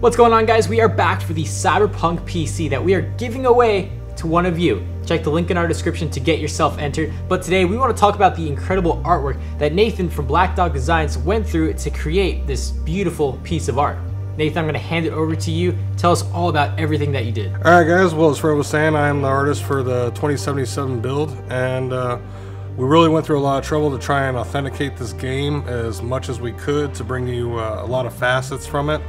What's going on, guys? We are back for the Cyberpunk PC that we are giving away to one of you. Check the link in our description to get yourself entered. But today we want to talk about the incredible artwork that Nathan from Black Dog Designs went through to create this beautiful piece of art. Nathan, I'm going to hand it over to you. Tell us all about everything that you did. Alright guys, well, as Fred was saying, I am the artist for the 2077 build, and we really went through a lot of trouble to try and authenticate this game as much as we could to bring you a lot of facets from it.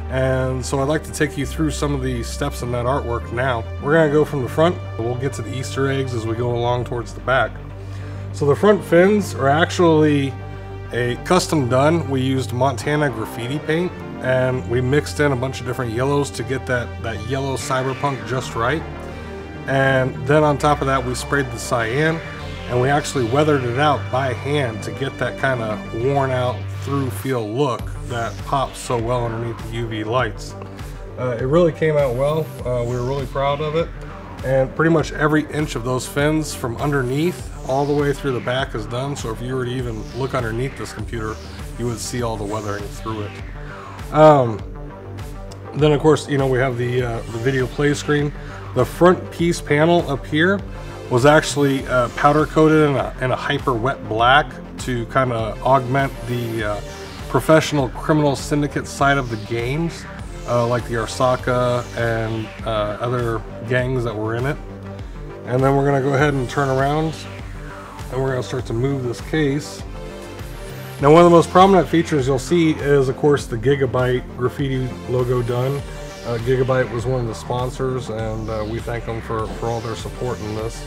And so I'd like to take you through some of the steps in that artwork now. We're going to go from the front. We'll get to the Easter eggs as we go along towards the back. So the front fins are actually a custom done. We used Montana graffiti paint, and we mixed in a bunch of different yellows to get that yellow cyberpunk just right. And then on top of that, we sprayed the cyan, and we actually weathered it out by hand to get that kind of worn out through feel look that pops so well underneath the UV lights. It really came out well. We were really proud of it, and pretty much every inch of those fins from underneath all the way through the back is done. So if you were to even look underneath this computer, you would see all the weathering through it. Then of course, you know, we have the video play screen. The front piece panel up here was actually powder coated in a hyper wet black to kind of augment the professional criminal syndicate side of the games, like the Arasaka and other gangs that were in it. And then we're going to go ahead and turn around, and we're going to start to move this case. Now, one of the most prominent features you'll see is, of course, the Gigabyte graffiti logo done. Gigabyte was one of the sponsors, and we thank them for all their support in this.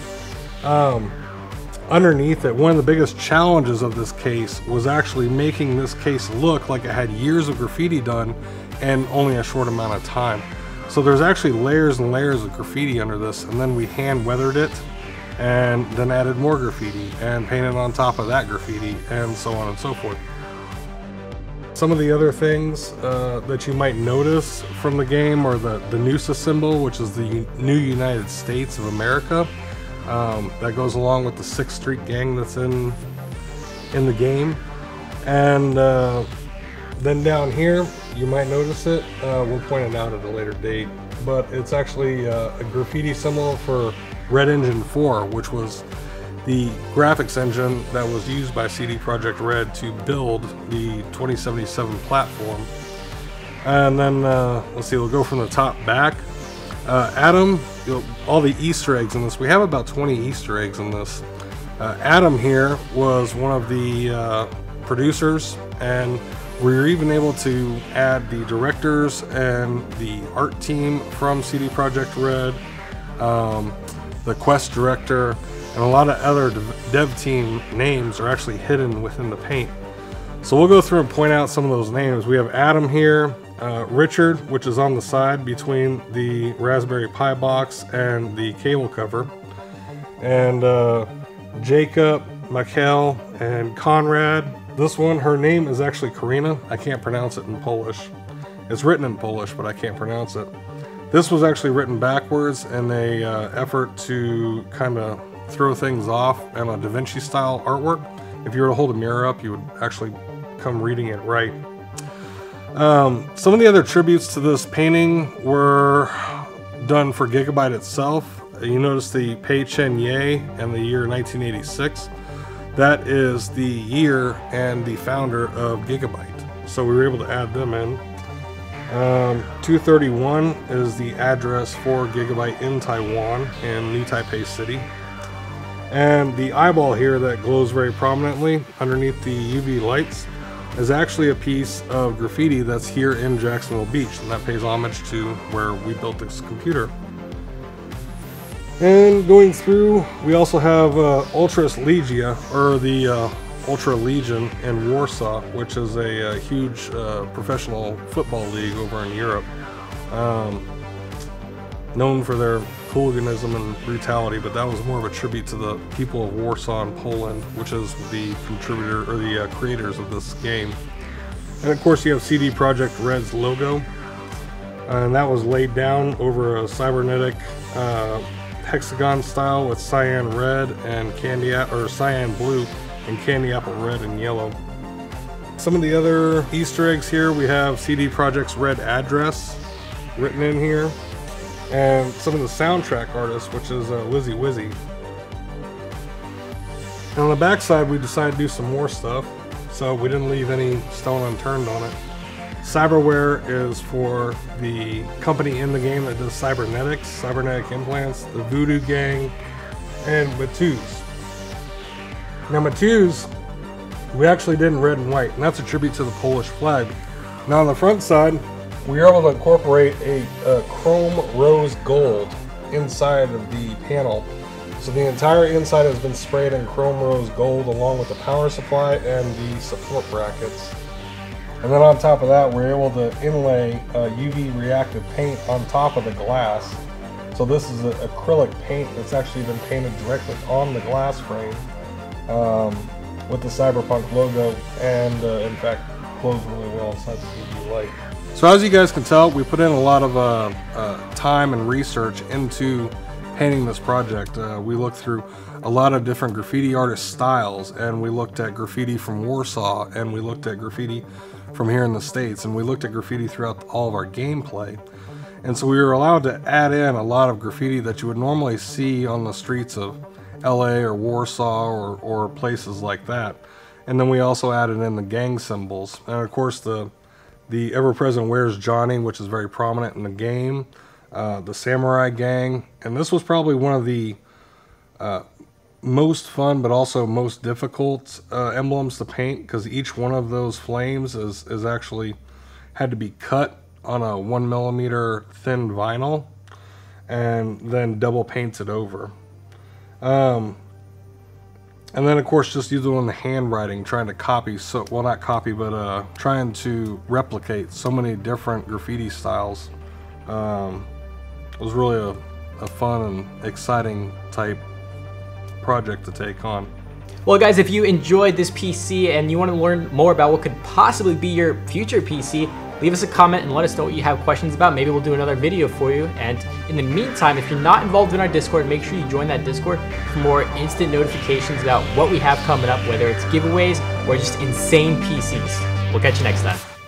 Underneath it, one of the biggest challenges of this case was actually making this case look like it had years of graffiti done and only a short amount of time. So there's actually layers and layers of graffiti under this, and then we hand weathered it and then added more graffiti and painted on top of that graffiti, and so on and so forth. Some of the other things that you might notice from the game are the Noosa symbol, which is the New United States of America. That goes along with the 6th Street gang that's in the game. And then down here, you might notice it. We'll point it out at a later date, but it's actually a graffiti symbol for Red Engine 4, which was the graphics engine that was used by CD Projekt Red to build the 2077 platform. And then let's see, we'll go from the top back. Adam, all the Easter eggs in this, we have about 20 Easter eggs in this. Adam here was one of the producers, and we were even able to add the directors and the art team from CD Projekt Red, the quest director, and a lot of other dev team names are actually hidden within the paint. So we'll go through and point out some of those names. We have Adam here, Richard, which is on the side between the Raspberry Pi box and the cable cover, and Jacob, Michael, and Conrad. This one, her name is actually Karina. I can't pronounce it in Polish. It's written in Polish, but I can't pronounce it. This was actually written backwards in a effort to kind of throw things off in a Da Vinci style artwork. If you were to hold a mirror up, you would actually come reading it right. Some of the other tributes to this painting were done for Gigabyte itself. You notice the Pei Chen Ye and the year 1986. That is the year and the founder of Gigabyte. So we were able to add them in. 231 is the address for Gigabyte in Taiwan, in New Taipei City. And the eyeball here that glows very prominently underneath the UV lights is actually a piece of graffiti that's here in Jacksonville Beach, and that pays homage to where we built this computer. And going through, we also have Ultras Legia, or the Ultra Legion in Warsaw, which is a huge professional football league over in Europe, known for their hooliganism and brutality, but that was more of a tribute to the people of Warsaw and Poland, which is the contributor or the creators of this game. And of course you have CD Projekt Red's logo, and that was laid down over a cybernetic hexagon style with cyan red and cyan blue and candy apple red and yellow. Some of the other Easter eggs here, we have CD Projekt's Red address written in here, and some of the soundtrack artists, which is Lizzie Wizzy. And on the back side, we decided to do some more stuff, so we didn't leave any stone unturned on it. Cyberware is for the company in the game that does cybernetic implants, the Voodoo Gang, and Matuz. Now Matuz, we actually did in red and white, and that's a tribute to the Polish flag. Now on the front side, we were able to incorporate a chrome rose gold inside of the panel. So the entire inside has been sprayed in chrome rose gold along with the power supply and the support brackets. And then on top of that, we're able to inlay UV reactive paint on top of the glass. So this is an acrylic paint that's actually been painted directly on the glass frame with the Cyberpunk logo, and in fact glows really well inside the UV light. So as you guys can tell, we put in a lot of time and research into painting this project. We looked through a lot of different graffiti artist styles, and we looked at graffiti from Warsaw, and we looked at graffiti from here in the States, and we looked at graffiti throughout all of our gameplay. And so we were allowed to add in a lot of graffiti that you would normally see on the streets of LA or Warsaw or places like that. And then we also added in the gang symbols. And of course the ever-present Where's Johnny, which is very prominent in the game, the Samurai Gang. And this was probably one of the most fun but also most difficult emblems to paint, because each one of those flames is actually had to be cut on a 1mm thin vinyl and then double painted over. And then of course just using the handwriting, trying to copy, well not copy, but trying to replicate so many different graffiti styles. It was really a fun and exciting type project to take on. Well guys, if you enjoyed this PC and you want to learn more about what could possibly be your future PC, leave us a comment and let us know what you have questions about. Maybe we'll do another video for you. And in the meantime, if you're not involved in our Discord, make sure you join that Discord for more instant notifications about what we have coming up, whether it's giveaways or just insane PCs. We'll catch you next time.